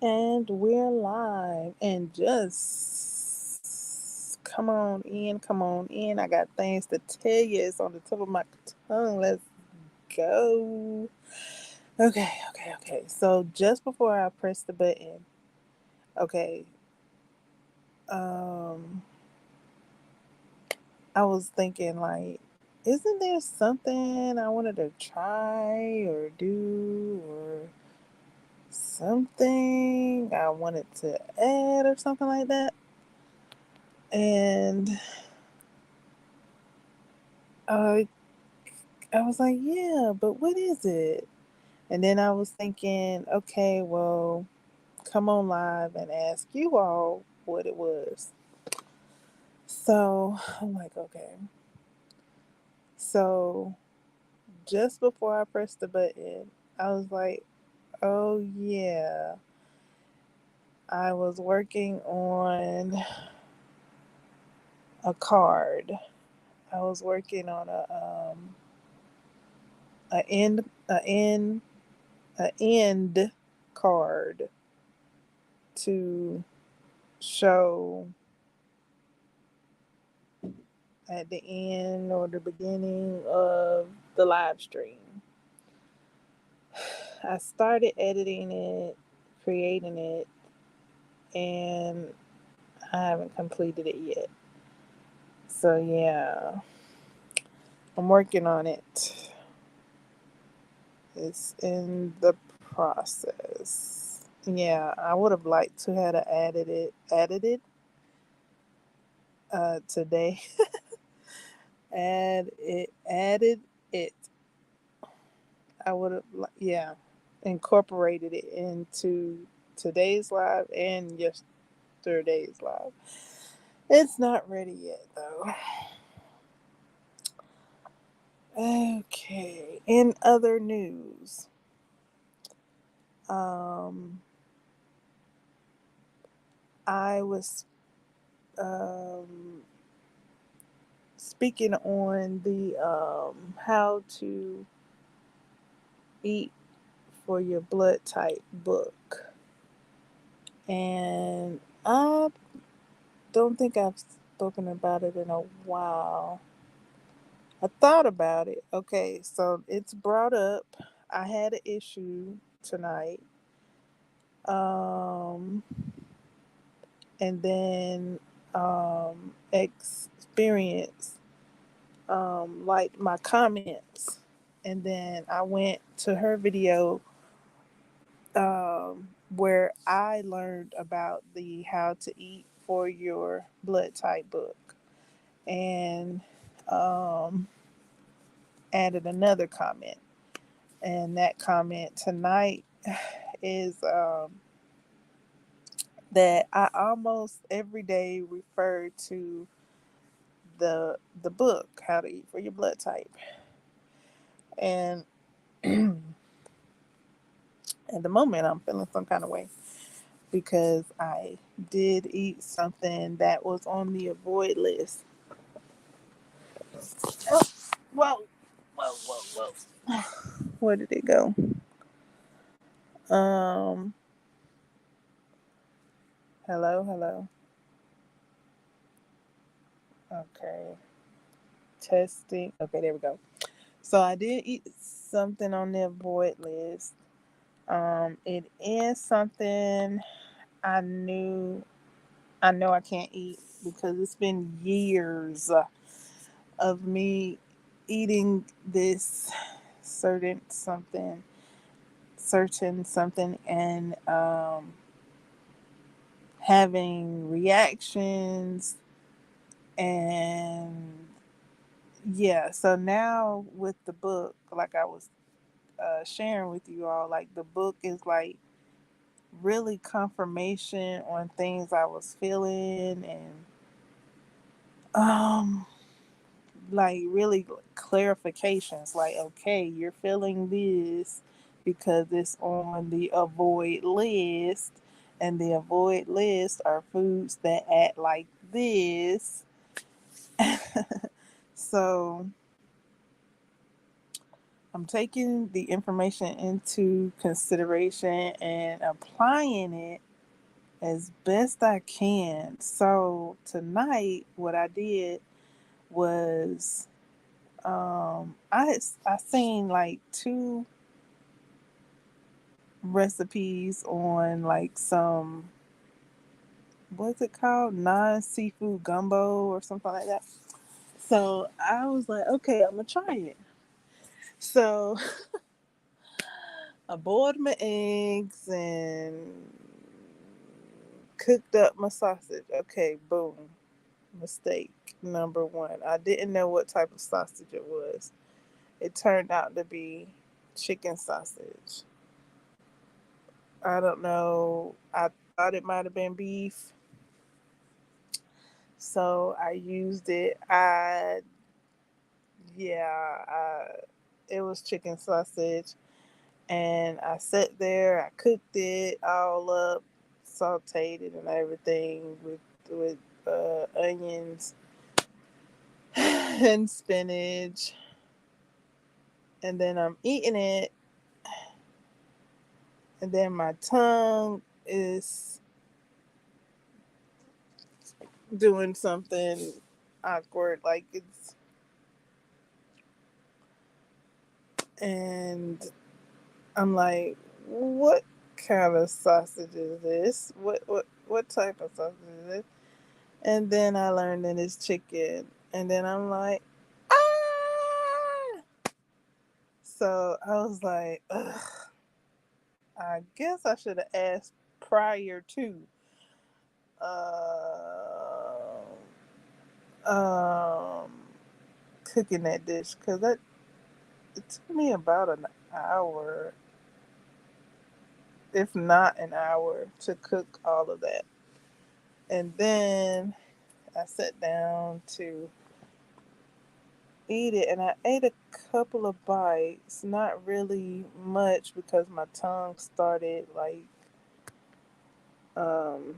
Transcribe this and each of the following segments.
And we're live. And just come on in. I got things to tell you. It's on the tip of my tongue. Let's go. Okay. So just before I press the button, okay, um, I was thinking like, isn't there something I wanted to try or do or something I wanted to add or something like that? And I I was like, yeah, but what is it? And then I was thinking, okay, well, come on live and ask you all what it was. So I'm like, okay. So just before I pressed the button, I was like, oh, yeah, I was working on a card. I was working on a end, a end card to show at the end or the beginning of the live stream. I started editing it, creating it, and I haven't completed it yet. So, yeah, I'm working on it. It's in the process. Yeah, I would have liked to have added it today. Added it. I would have, yeah, incorporated it into today's live and yesterday's live. It's not ready yet, though. Okay. In other news, um, I was um, speaking on the how to eat for your blood type book, and I don't think I've spoken about it in a while. I thought about it. Okay, so it's brought up. I had an issue tonight. Um, and then experience liked my comments. And then I went to her video where I learned about the how to eat for your blood type book. And um, added another comment. And that comment tonight is that I almost every day refer to the book How to Eat for Your Blood Type. And at the moment I'm feeling some kind of way because I did eat something that was on the avoid list. Oh, whoa, whoa. Where did it go? Um, hello. Okay, testing. Okay, there we go. So I did eat something on the avoid list. It is something I knew I know I can't eat because it's been years of me eating this certain something, certain something, and having reactions. And yeah, so now with the book, like I was sharing with you all, like the book is like really confirmation on things I was feeling and um like really clarifications like okay, you're feeling this because it's on the avoid list, and the avoid list are foods that act like this. So I'm taking the information into consideration and applying it as best I can. So tonight, what I did was I seen like two recipes on like some, what's it called, non seafood gumbo or something like that. So I was like, okay, I'm gonna try it. So I boiled my eggs and cooked up my sausage. Okay, boom. Mistake number one. I didn't know what type of sausage it was. It turned out to be chicken sausage. I don't know. I thought it might have been beef. So I used it. Yeah, it was chicken sausage. And I sat there, I cooked it all up, sauteed it and everything with onions and spinach. And then I'm eating it, and then my tongue is doing something awkward, like it's, and I'm like, what kind of sausage is this? What type of sausage is this? And then I learned that it's chicken, and then I'm like, ah. So I was like, ugh, I guess I should have asked prior to uh, um, cooking that dish, because that it took me about an hour, if not an hour, to cook all of that. And then I sat down to eat it, and I ate a couple of bites, not really much because my tongue started like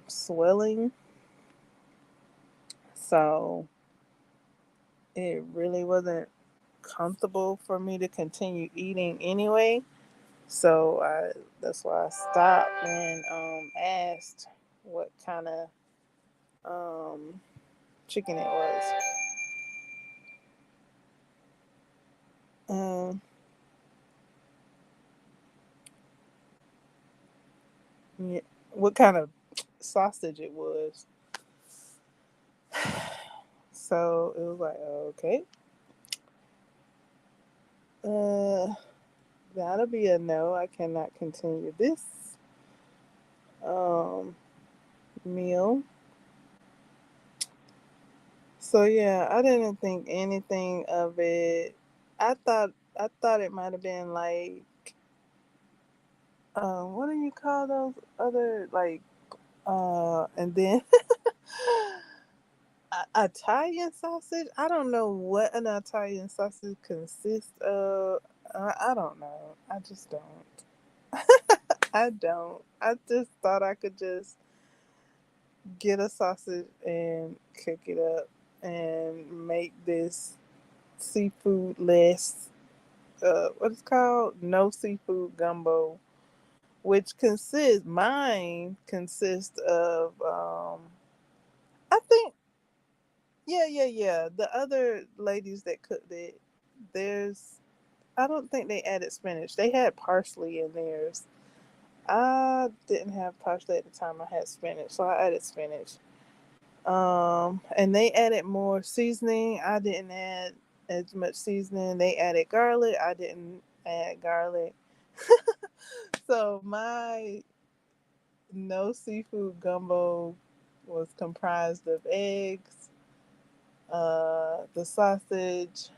swelling. So it really wasn't comfortable for me to continue eating anyway. So that's why I stopped and asked what kind of um, chicken it was. Um, yeah, what kind of sausage it was. So it was like, okay, uh, that'll be a no. I cannot continue this um, meal. So yeah, I didn't think anything of it. I thought it might have been like what do you call those other like and then Italian sausage. I don't know what an Italian sausage consists of. I don't know. I just don't. I don't. I just thought I could just get a sausage and cook it up and make this seafood less what it's called, no seafood gumbo, which consists of I think, yeah, the other ladies that cooked it, there's, I don't think they added spinach. They had parsley in theirs. I didn't have parsley at the time. I had spinach, so I added spinach. And they added more seasoning. I didn't add as much seasoning. They added garlic. I didn't add garlic. So my no seafood gumbo was comprised of eggs, the sausage,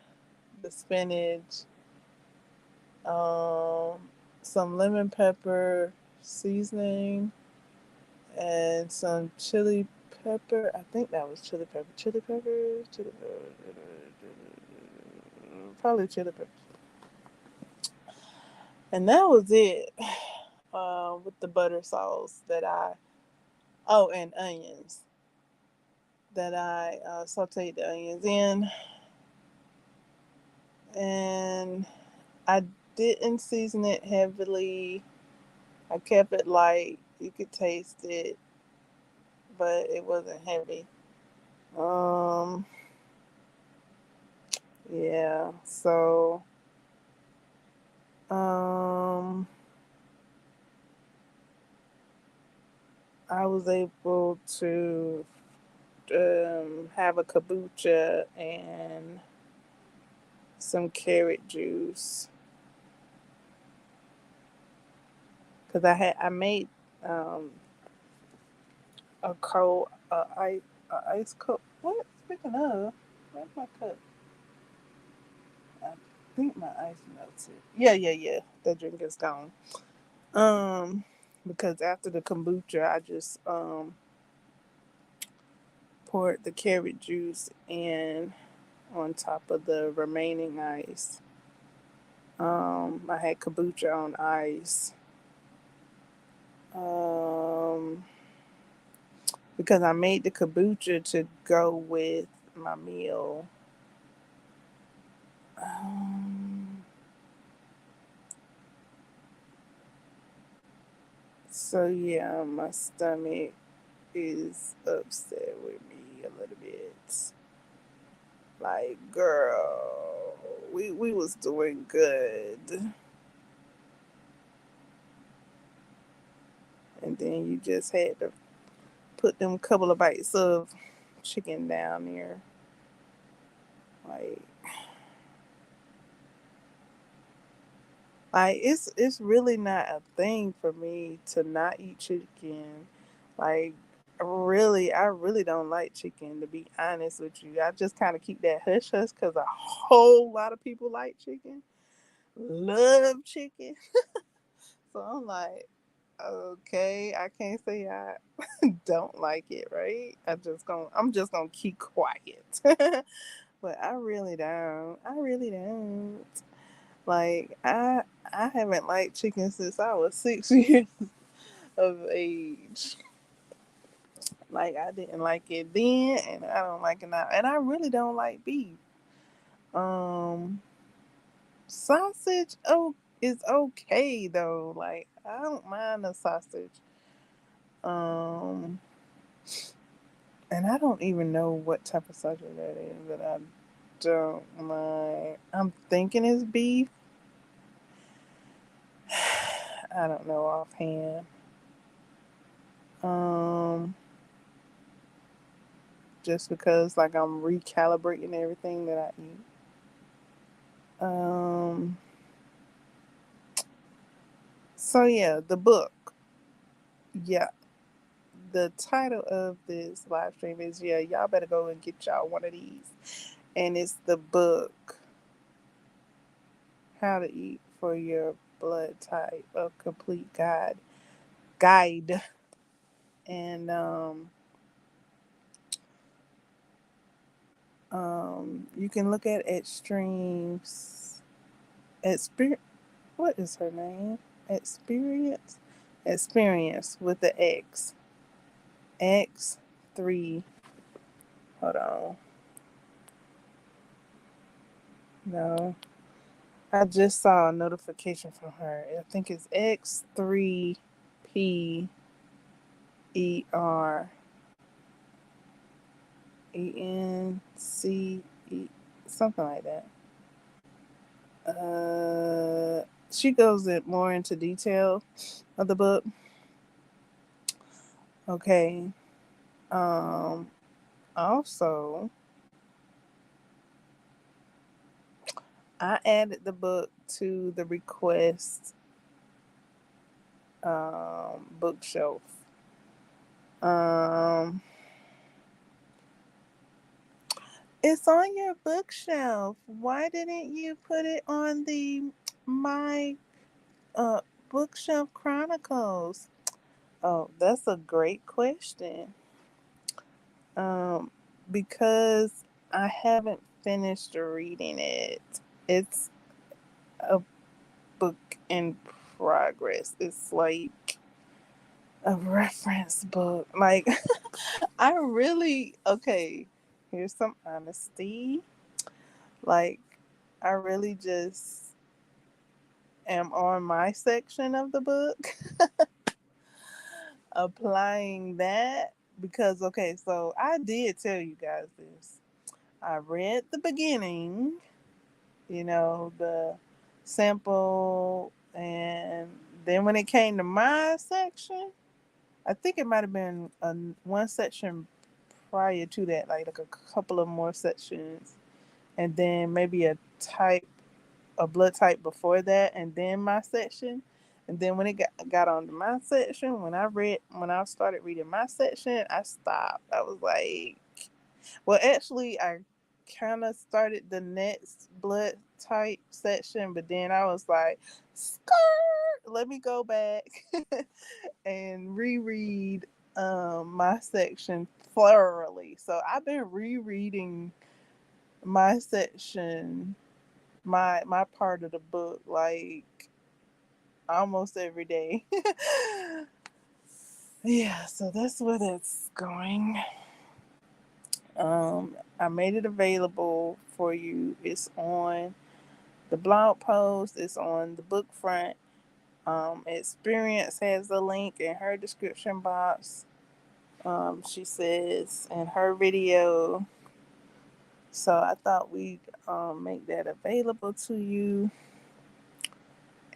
the spinach, um, some lemon pepper seasoning, and some chili pepper. I think that was chili pepper. Chili pepper, probably chili pepper. And that was it. With the butter sauce that and onions that I sauteed the onions in, and I didn't season it heavily. I kept it light. You could taste it, but it wasn't heavy. Um, yeah. So, um, I was able to have a kombucha and some carrot juice because I made um a cold ice cup. What? Speaking of, where's my cup? I think my ice melted. Yeah, yeah, yeah. The drink is gone. Um, because after the kombucha, I just poured the carrot juice in on top of the remaining ice. I had kombucha on ice. Um, because I made the kombucha to go with my meal. Um, so yeah, my stomach is upset with me a little bit. Like, girl, we was doing good, and then you just had to put them couple of bites of chicken down there. Like, it's really not a thing for me to not eat chicken. Like, I really don't like chicken, to be honest with you. I just kind of keep that hush hush because a whole lot of people like chicken, love chicken. So I'm like, okay, I can't say I don't like it, right? I'm just gonna keep quiet. But I really don't. I really don't. Like I haven't liked chicken since I was 6 years of age. Like I didn't like it then, and I don't like it now. And I really don't like beef. Um, sausage is okay though. Like I don't mind the sausage. Um, and I don't even know what type of sausage that is, but I don't mind. I'm thinking it's beef. I don't know offhand. Um, just because like I'm recalibrating everything that I eat. Um, so yeah, the book. Yeah, the title of this live stream is y'all better go and get y'all one of these. And it's the book How to Eat for Your Blood Type, a complete guide. And you can look at Extremes Experience. What is her name? Experience with the X3. Hold on. No. I just saw a notification from her. I think it's X3PERENCE, something like that. She goes more into detail of the book. Okay. Um, Also, I added the book to the request bookshelf. Um, it's on your bookshelf. Why didn't you put it on the my uh bookshelf chronicles? Oh, that's a great question. Um, because I haven't finished reading it. It's a book in progress. It's like a reference book. Like I really okay. Here's some honesty. Like I really just am on my section of the book, applying that because, okay, so I did tell you guys this. I read the beginning, the sample, and then when it came to my section, I think it might have been one section prior to that, like a couple of more sections, and then maybe a blood type before that, and then my section. And then when it got on to my section, when I started reading my section, I stopped. I was like, well, actually, I kind of started the next blood type section, but then I was like, skirt, let me go back and reread my section thoroughly. So I've been rereading my section, my part of the book, like almost every day. Yeah, so that's where that's going. I made it available for you. It's on the blog post, it's on the book front. Experience has the link in her description box. She says in her video. So I thought we'd make that available to you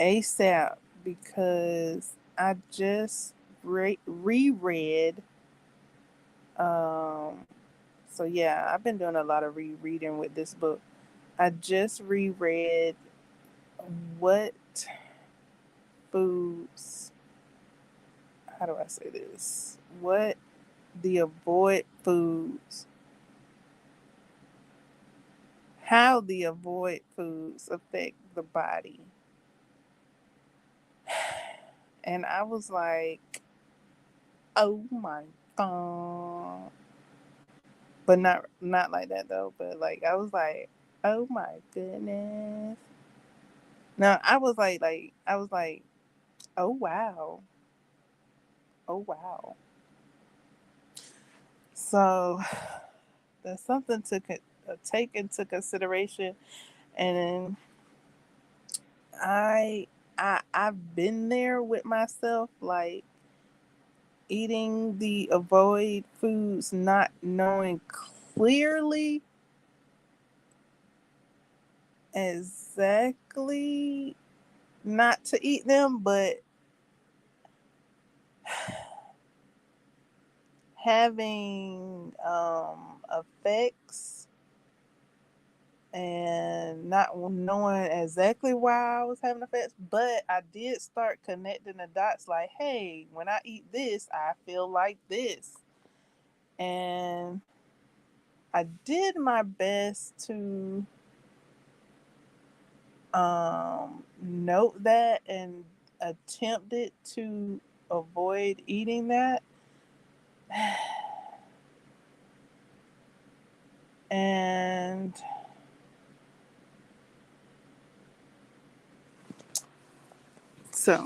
ASAP because I just reread. Um, so yeah, I've been doing a lot of rereading with this book. I just reread what foods, how do I say this? What the avoid foods, how the avoid foods affect the body. And I was like, oh my god. But not like that though, but like I was like, oh my goodness. No, I was like, oh wow. Oh wow. So that's something to take into consideration. And I I've been there with myself, like eating the avoid foods, not knowing clearly exactly not to eat them, but having effects and not knowing exactly why I was having effects, but I did start connecting the dots like, hey, when I eat this, I feel like this. And I did my best to note that and attempted to avoid eating that. And so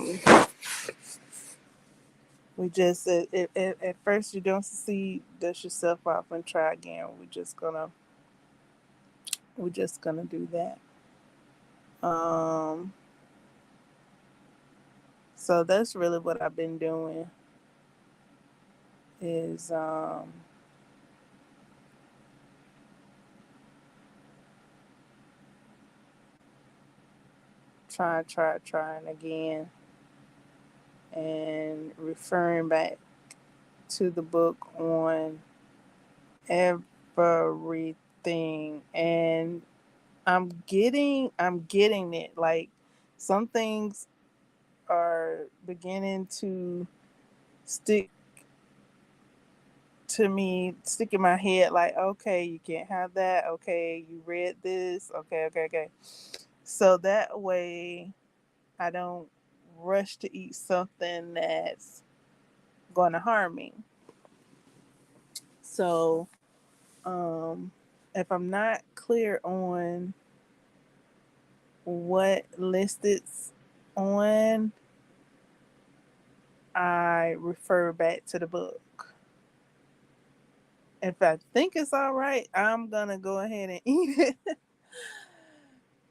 we just at first you don't succeed, dust yourself off and try again. We're just gonna do that. Um, so that's really what I've been doing is trying again and referring back to the book on everything, and I'm getting it. Like some things are beginning to stick stick in my head, like, okay, you can't have that, okay, you read this, okay. So that way I don't rush to eat something that's gonna harm me. So if I'm not clear on what list it's on, I refer back to the book. If I think it's all right, I'm gonna go ahead and eat it.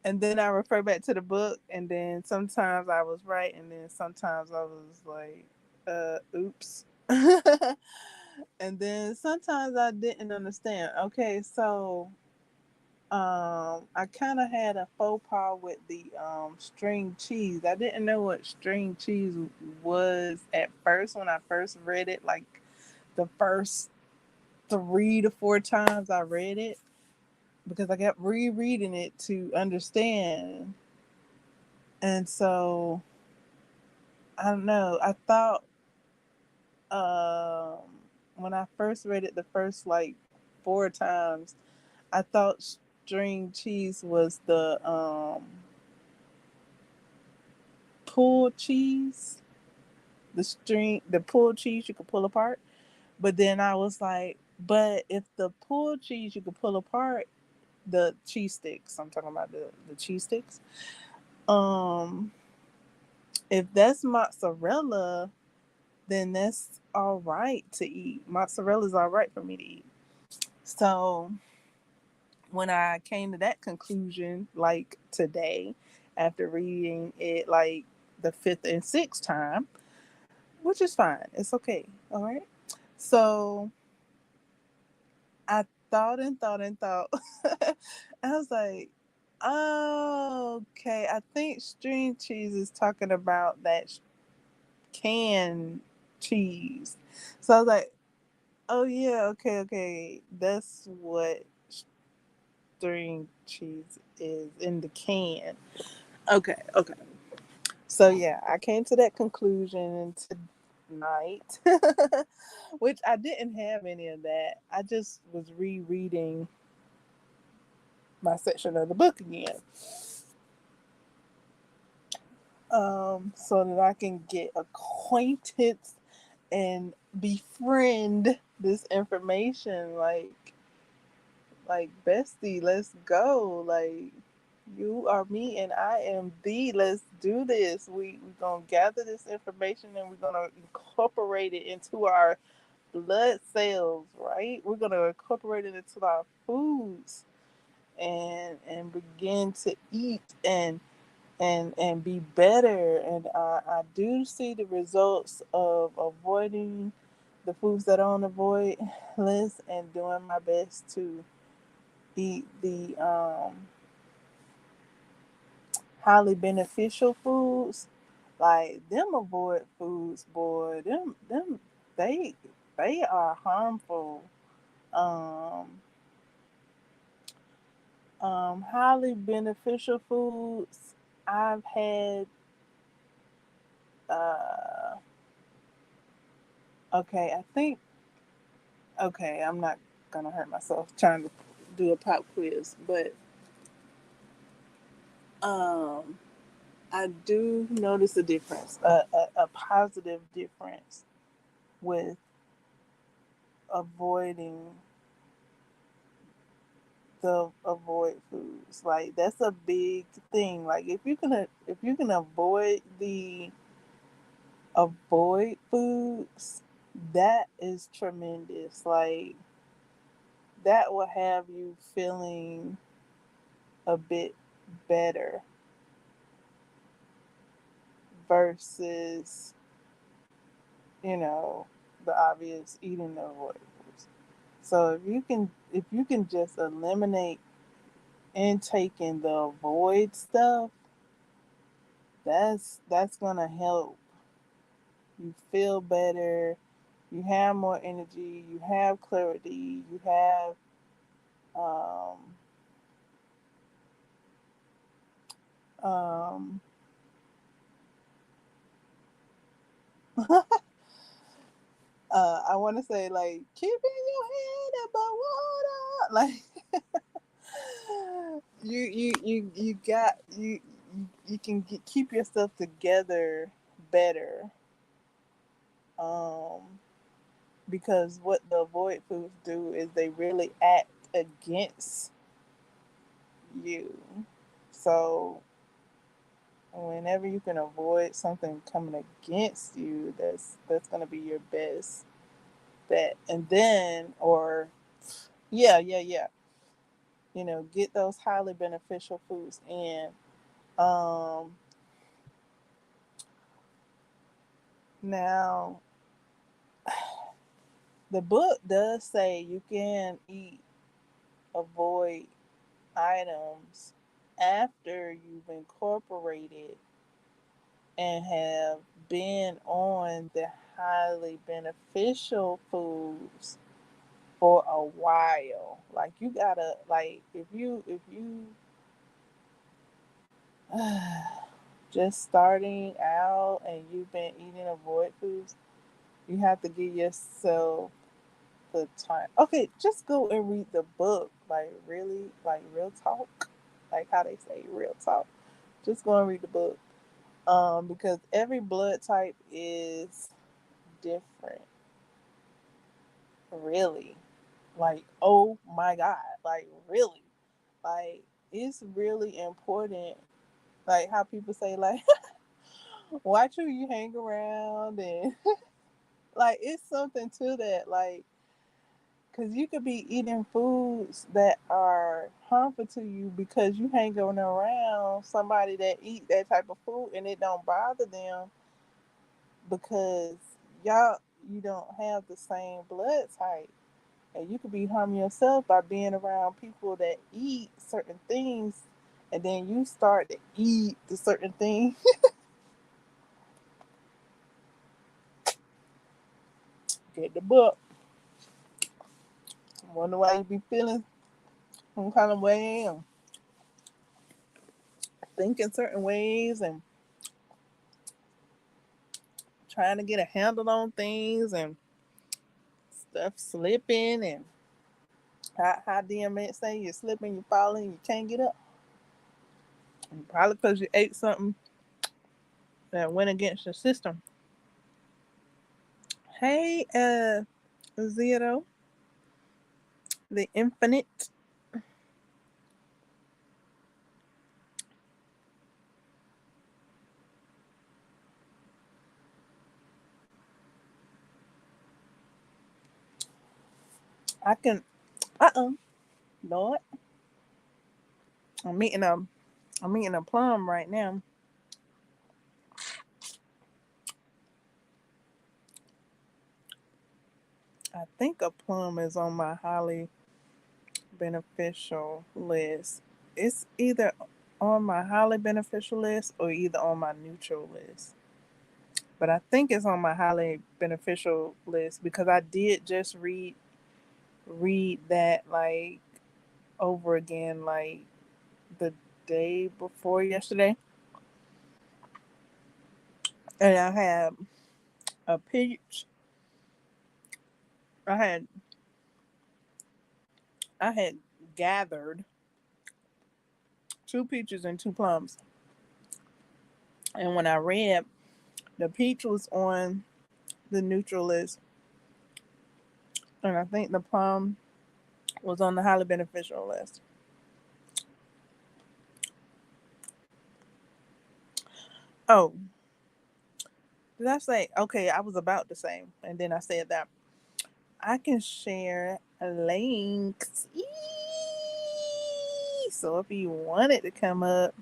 And then I refer back to the book, and then sometimes I was right, and then sometimes I was like, oops. And then sometimes I didn't understand. Okay, so I kind of had a faux pas with the string cheese. I didn't know what string cheese was at first when I first read it, like the first 3 to 4 times I read it, because I kept rereading it to understand. And so I don't know. I thought um, when I first read it the first like 4 times, I thought string cheese was the pull cheese, the pull cheese you could pull apart. But then I was like, but if the pull cheese you could pull apart, the cheese sticks, I'm talking about the cheese sticks. Um, if that's mozzarella, then that's all right to eat. Mozzarella is all right for me to eat. So when I came to that conclusion, like today, after reading it like the fifth and sixth time, which is fine, it's okay. All right. So I thought and thought and thought. I was like, oh, okay. I think string cheese is talking about that canned cheese. So I was like, oh yeah, okay, okay. That's what string cheese is in the can. Okay, okay. So yeah, I came to that conclusion tonight, which I didn't have any of that. I just was rereading my section of the book again, so that I can get acquainted and befriend this information. Like bestie, let's go. Like you are me and I am thee. Let's do this. We're gonna gather this information and we're gonna incorporate it into our blood cells, right? We're gonna incorporate it into our foods and begin to eat and be better. And I do see the results of avoiding the foods that are on the avoid list and doing my best to eat the highly beneficial foods. Like them avoid foods, boy, them they they are harmful. Um, highly beneficial foods. I've had uh okay, I think okay, I'm not gonna hurt myself trying to do a pop quiz, but um I do notice a difference, a positive difference with avoiding the avoid foods. Like that's a big thing. Like if you can avoid foods, that is tremendous. Like that will have you feeling a bit better versus, you know, the obvious eating the avoid foods. So if you can just eliminate intaking the avoid stuff, that's gonna help you feel better, you have more energy, you have clarity, you have um um I want to say like keeping your head above water, like you got you can keep yourself together better, um because what the avoid foods do is they really act against you. So whenever you can avoid something coming against you, that's gonna be your best bet. And then, or yeah, yeah, yeah. get those highly beneficial foods in. Um, Now, the book does say you can avoid items after you've incorporated and have been on the highly beneficial foods for a while. Like you gotta like if you just starting out and you've been eating avoid foods, you have to give yourself the time. Okay, just go and read the book. Like really, like real talk. Like how they say real talk. Just go and read the book. Because every blood type is different. Really. Like, oh my God. Like really. Like it's really important. Like how people say like watch who you hang around and like it's something to that. Like because you could be eating foods that are harmful to you because you hanging around somebody that eat that type of food and it don't bother them because y'all you don't have the same blood type. And you could be harming yourself by being around people that eat certain things and then you start to eat the certain thing. Get the book. Wonder why you be feeling some kind of way and thinking certain ways and trying to get a handle on things and stuff slipping and how DMX say you're slipping, you're falling, you can't get up. And probably because you ate something that went against your system. Hey, Zero, the infinite. I can, Lord, I'm eating a, I'm eating a plum right now. I think a plum is on my highly beneficial list. It's either on my highly beneficial list or either on my neutral list. But I think it's on my highly beneficial list because I did just read that like over again like the day before yesterday. And I had a peach. I had I had gathered two peaches and two plums. And when I read the peach was on the neutral list and I think the plum was on the highly beneficial list. Oh, did I say okay, I was about to say and then I said that I can share links. So if you wanted to come up,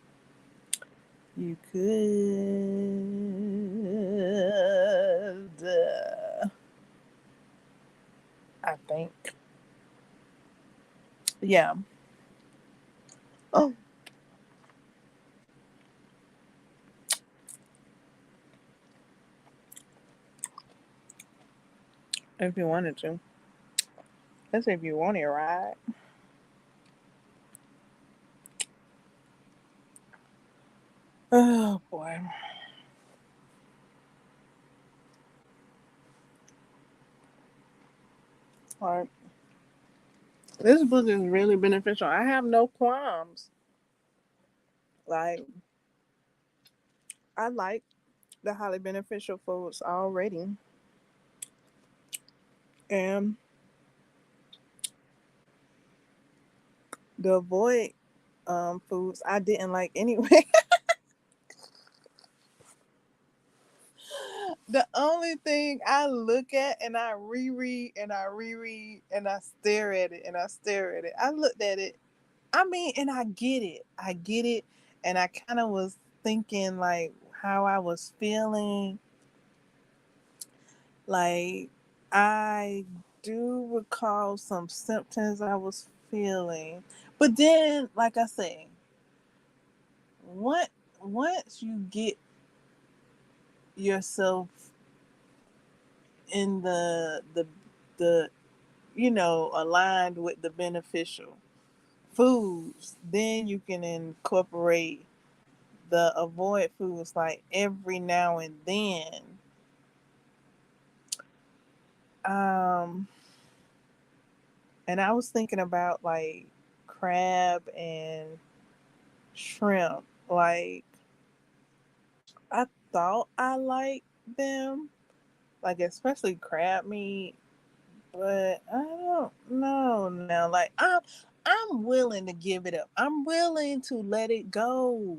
you could. I think. Yeah. Oh, if you wanted to. That's if you want it, right? Oh boy. All right. This book is really beneficial. I have no qualms. Like I like the highly beneficial foods already. And the avoid foods I didn't like anyway. The only thing I look at and I reread and I reread and I stare at it and I stare at it. I looked at it I mean, and I get it. I get it. And I kind of was thinking like how I was feeling. Like, I do recall some symptoms I was feeling. But then, like I say, what once you get yourself in the aligned with the beneficial foods, then you can incorporate the avoid foods like every now and then. Um, and I was thinking about like crab and shrimp. Like, I thought I liked them, like especially crab meat, but I don't know now. Like, I'm willing to give it up. I'm willing to let it go.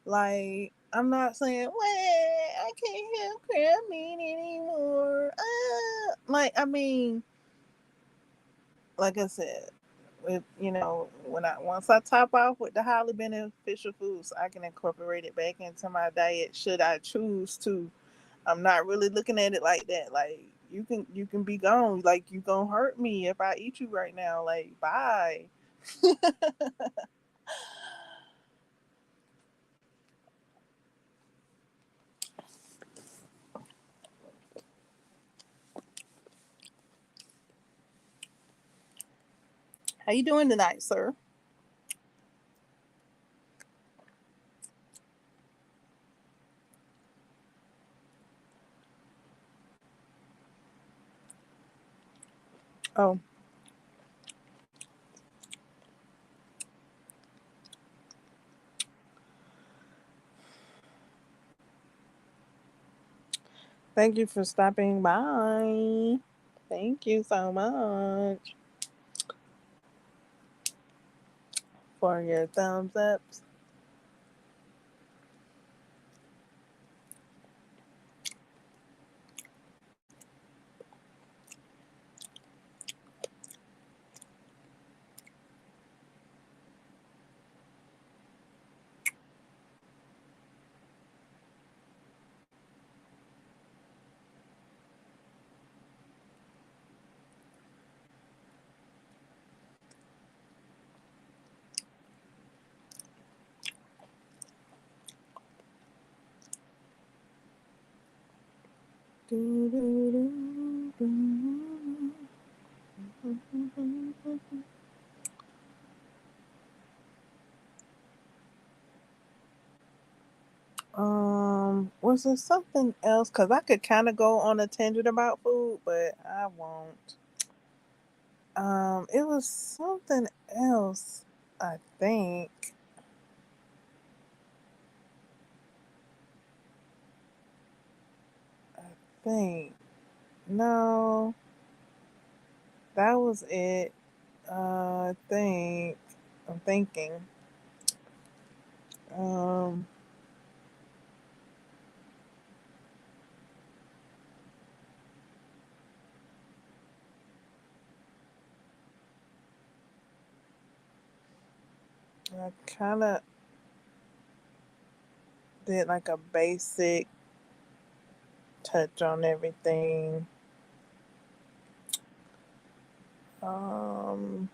Like, I'm not saying, well, I can't have crab meat anymore. Like, I mean, like I said, with when I once I top off with the highly beneficial foods, I can incorporate it back into my diet should I choose to. I'm not really looking at it like that. Like, you can be gone. Like, you gonna hurt me if I eat you right now. Like, bye. How you doing tonight, sir? Oh, thank you for stopping by. Thank you so much for your thumbs ups. Was there something else? Because I could kind of go on a tangent about food, but I won't. It was something else, I think. I think. No, that was it. I think. I'm thinking. Um, I kind of did like a basic touch on everything. Um,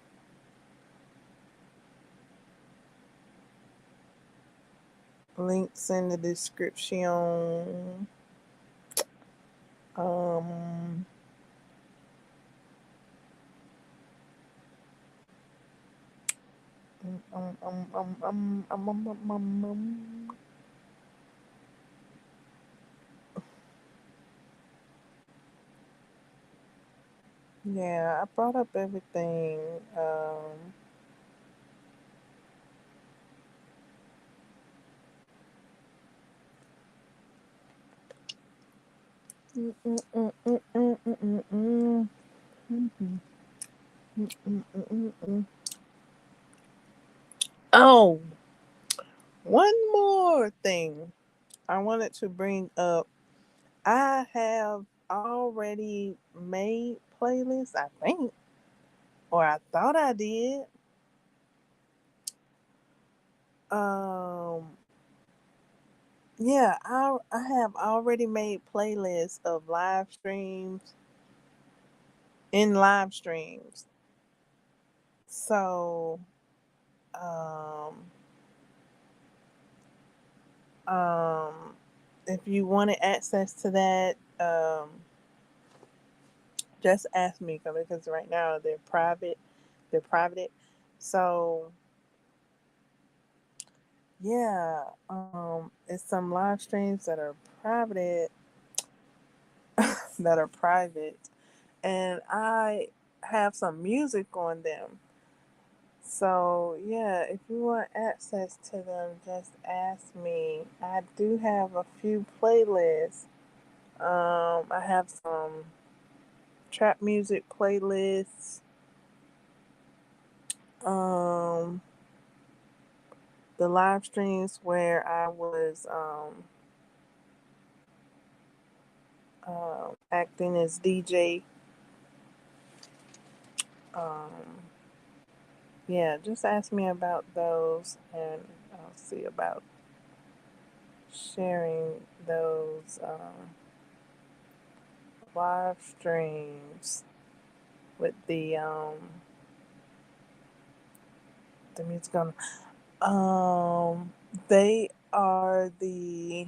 links in the description. Um, um, um, um, um, um, um, um, um, um. Yeah, I brought up everything. Mm, mm, mm, mm, mm, mm, mm, mm. Mhm. Mm, mm, mm, mm, mm. Oh, one more thing I wanted to bring up. I have already made playlists, I think, or I thought I did. Um, yeah, I have already made playlists of live streams in live streams. So, um, um, if you wanted access to that, just ask me because right now they're private. They're private. So yeah, it's some live streams that are private that are private, and I have some music on them. So yeah, if you want access to them, just ask me. I do have a few playlists. I have some trap music playlists. Um, the live streams where I was acting as DJ. Um, yeah, just ask me about those, and I'll see about sharing those live streams with the music on. They are the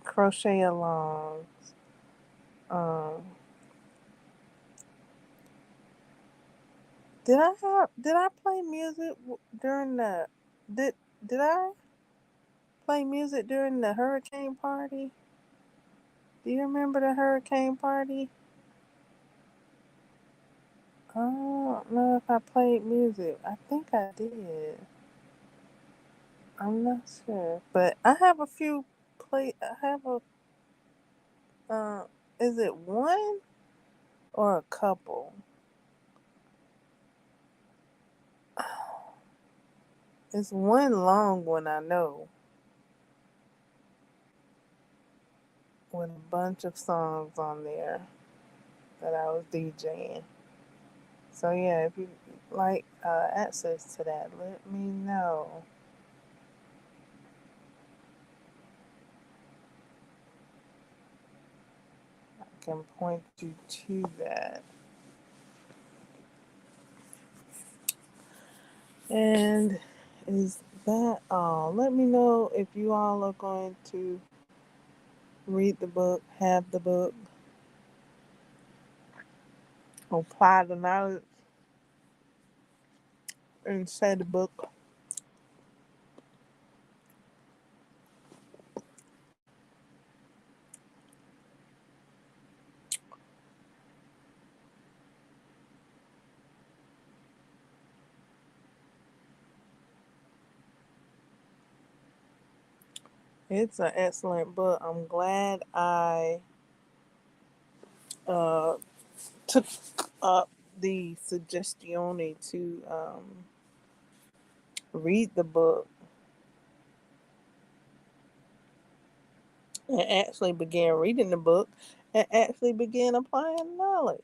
crochet alongs. Um, did I play music during the did did I play music during the hurricane party? Do you remember the hurricane party? I don't know if I played music. I think I did. I'm not sure, but I have a few play. I have a. Uh, is it one or a couple? It's one long one I know with a bunch of songs on there that I was DJing. So yeah, if you like access to that, let me know. I can point you to that. And is that all? Let me know if you all are going to read the book, have the book, apply the knowledge, and say the book. It's an excellent book. I'm glad I uh, took up the suggestion to read the book and actually began reading the book and actually began applying knowledge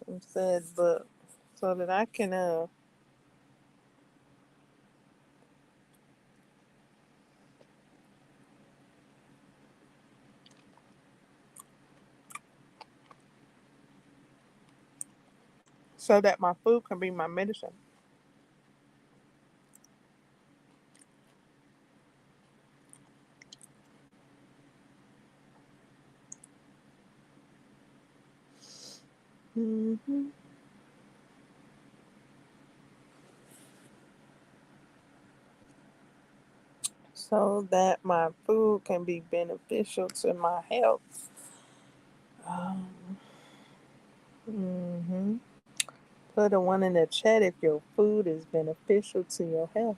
from said book so that I can so that my food can be my medicine. Hmm. So that my food can be beneficial to my health. Um, hmm Put a one in the chat if your food is beneficial to your health.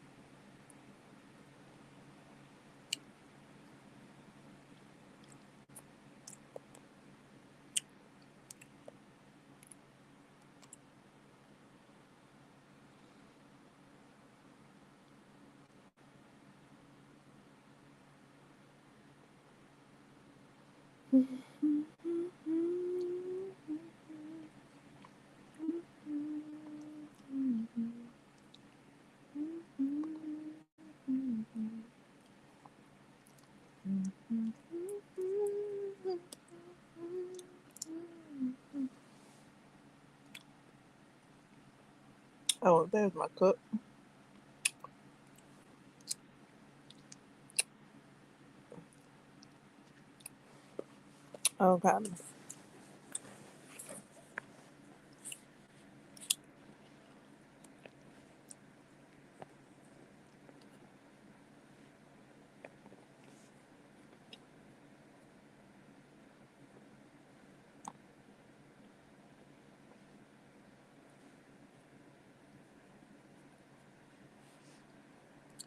Oh, there's my cup. Okay.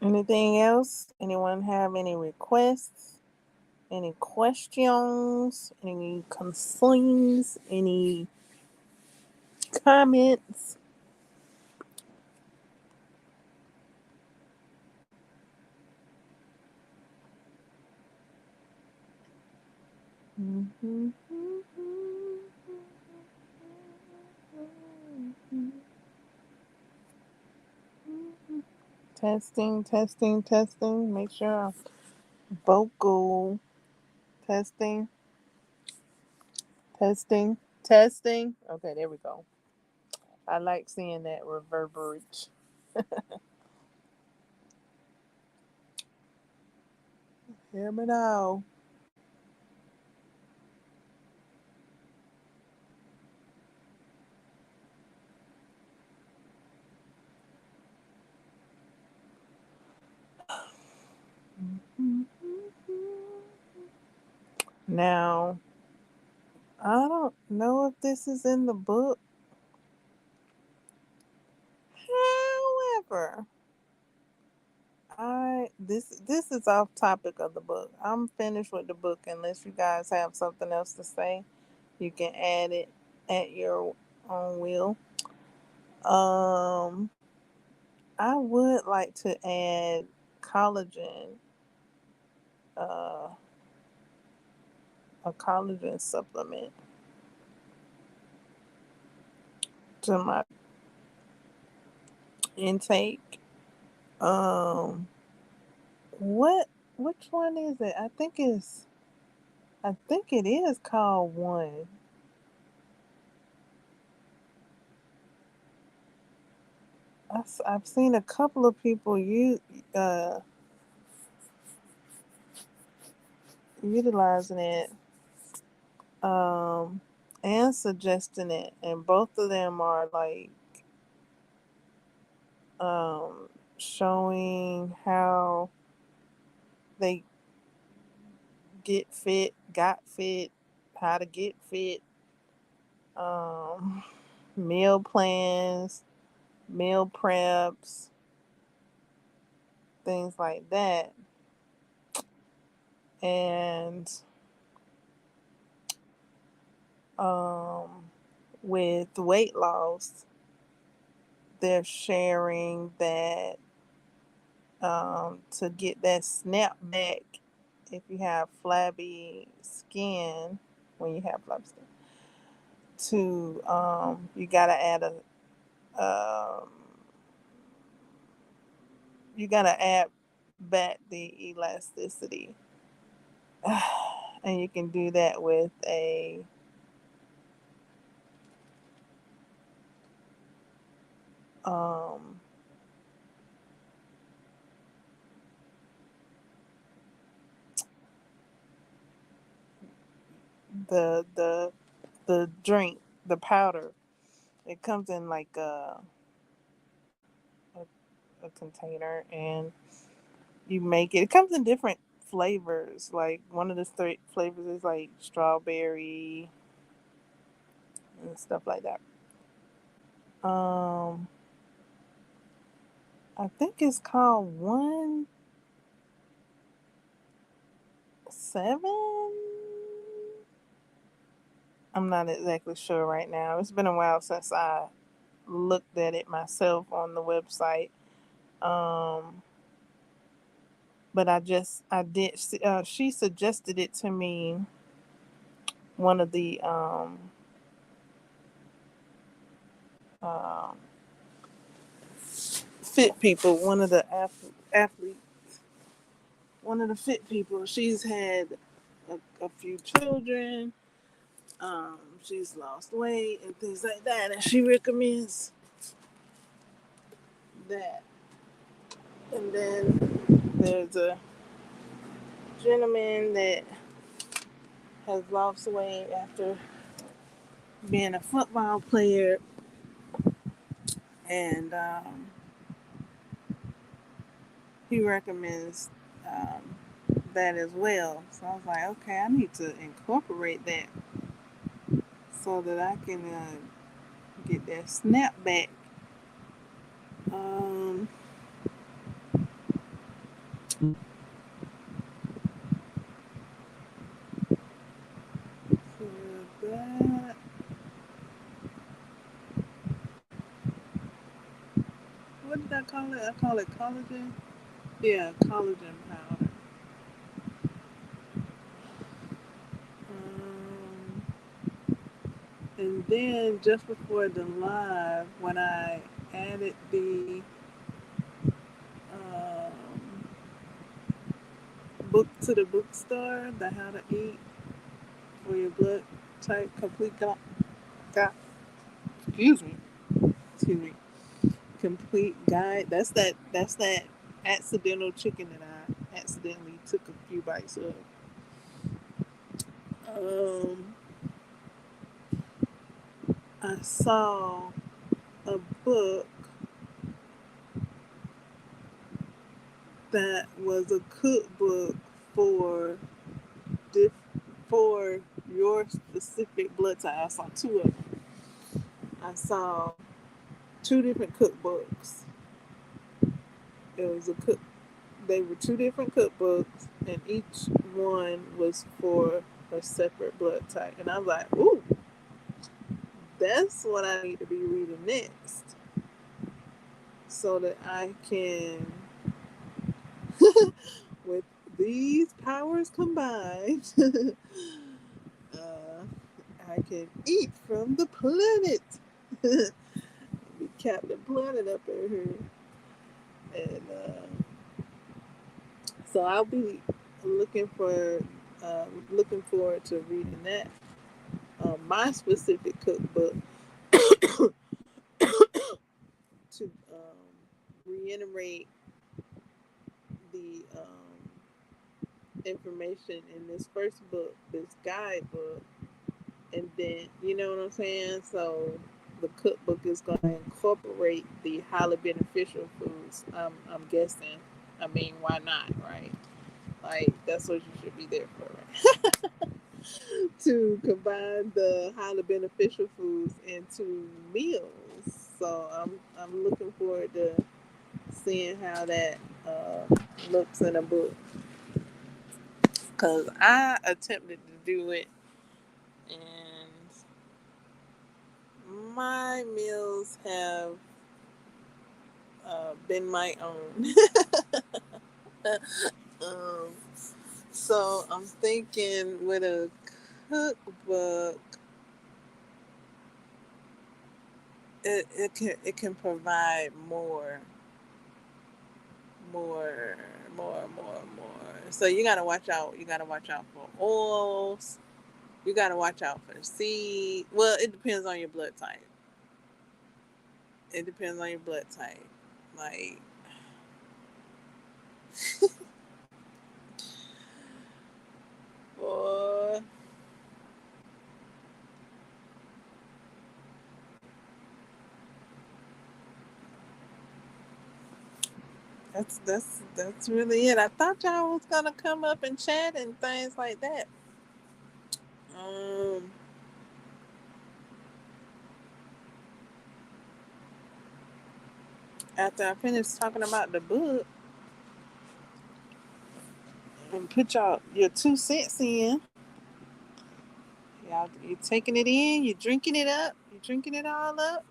Anything else? Anyone have any requests? Any questions? Any concerns? Any comments? Mm-hmm. Testing, testing, testing. Make sure I'm vocal. Testing, testing, testing. Okay, there we go. I like seeing that reverberate. Hear me now. Now, I don't know if this is in the book. However, this is off topic of the book. I'm finished with the book unless you guys have something else to say. You can add it at your own will. Um I would like to add collagen, uh a collagen supplement to my intake. Um what which one is it? I think it is called One. I've seen a couple of people uh, utilizing it um, and suggesting it, and both of them are like um, showing how they get fit, got fit, how to get fit, um, meal plans, meal preps, things like that. And um, with weight loss, they're sharing that to get that snap back if you have flabby skin, when you have flabby skin, to you gotta add a um, you gotta add back the elasticity, and you can do that with a um, the the drink, the powder. It comes in like a container, and you make it. It comes in different flavors. Like one of the three flavors is like strawberry and stuff like that. Um, I think it's called 1-7. I'm not exactly sure right now. It's been a while since I looked at it myself on the website. Um, but I did. She suggested it to me. One of the um, fit people, one of the athletes, one of the fit people. She's had a few children. She's lost weight and things like that, and she recommends that. And then there's a gentleman that has lost weight after being a football player, and he recommends um, that as well. So I was like, okay, I need to incorporate that so that I can get that snapback. Um, for that, what did I call it? I call it collagen. Yeah, collagen powder. Um, and then just before the live, when I added the um, book to the bookstore, the How to Eat for Your Blood Type Complete Guide. Excuse me. Excuse me. Complete guide. That's that accidental chicken that I accidentally took a few bites of. Um, I saw a book that was a cookbook for diff- for your specific blood type. I saw two of them. I saw two different cookbooks. It was a cook. They were two different cookbooks, and each one was for a separate blood type. And I was like, "Ooh, that's what I need to be reading next, so that I can, with these powers combined, uh, I can eat from the planet, be Captain Planet up in here, and so I'll be looking for, looking forward to reading that. My specific cookbook to reiterate the information in this first book, this guidebook, and then you know what I'm saying. So the cookbook is going to incorporate the highly beneficial foods. I'm guessing. I mean, why not, right? Like that's what you should be there for, right? To combine the highly beneficial foods into meals. So I'm looking forward to seeing how that looks in a book, because I attempted to do it, and my meals have been my own. um, so I'm thinking with a cookbook, it can provide more, more. So you gotta watch out. You gotta watch out for oils. You gotta watch out for seed. Well, it depends on your blood type. It depends on your blood type. Like, boy, that's really it. I thought y'all was gonna come up and chat and things like that. Um, After I finish talking about the book and put your 2 cents in, y'all, you taking it in, you drinking it up, you drinking it all up.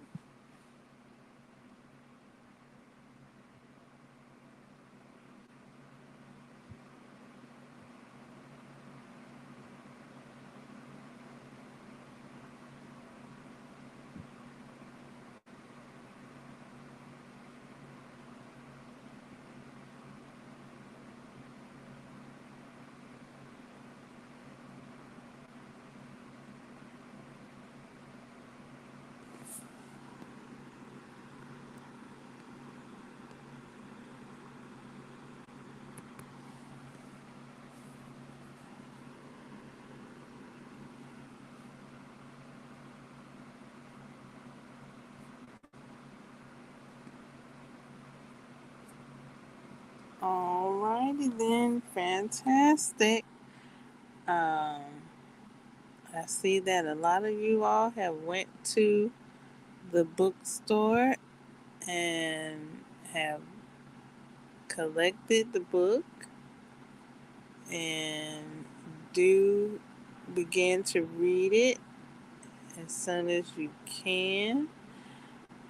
Alrighty then, fantastic. Um, I see that a lot of you all have went to the bookstore and have collected the book and do begin to read it as soon as you can.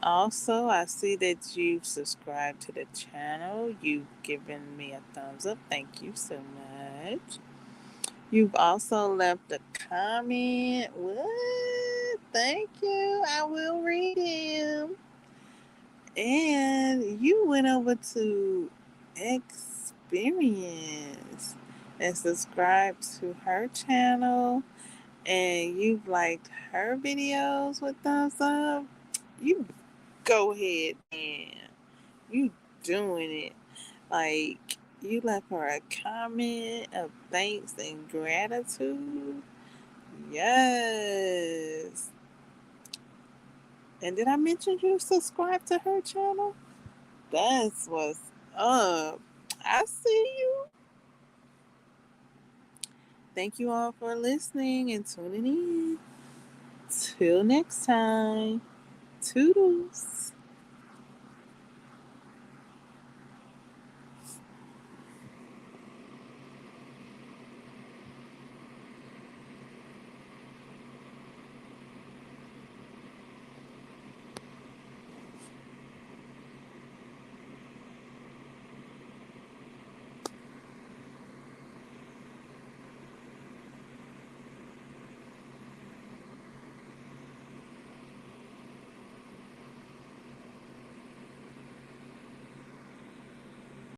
Also, I see that you've subscribed to the channel. You've given me a thumbs up. Thank you so much. You've also left a comment. What? Thank you. I will read him. And you went over to Experience and subscribed to her channel. And you've liked her videos with thumbs up. You go ahead, man. You doing it. Like, you left her a comment of thanks and gratitude. Yes. And did I mention you subscribe to her channel? That's what's up. I see you. Thank you all for listening and tuning in. Till next time. Toodles.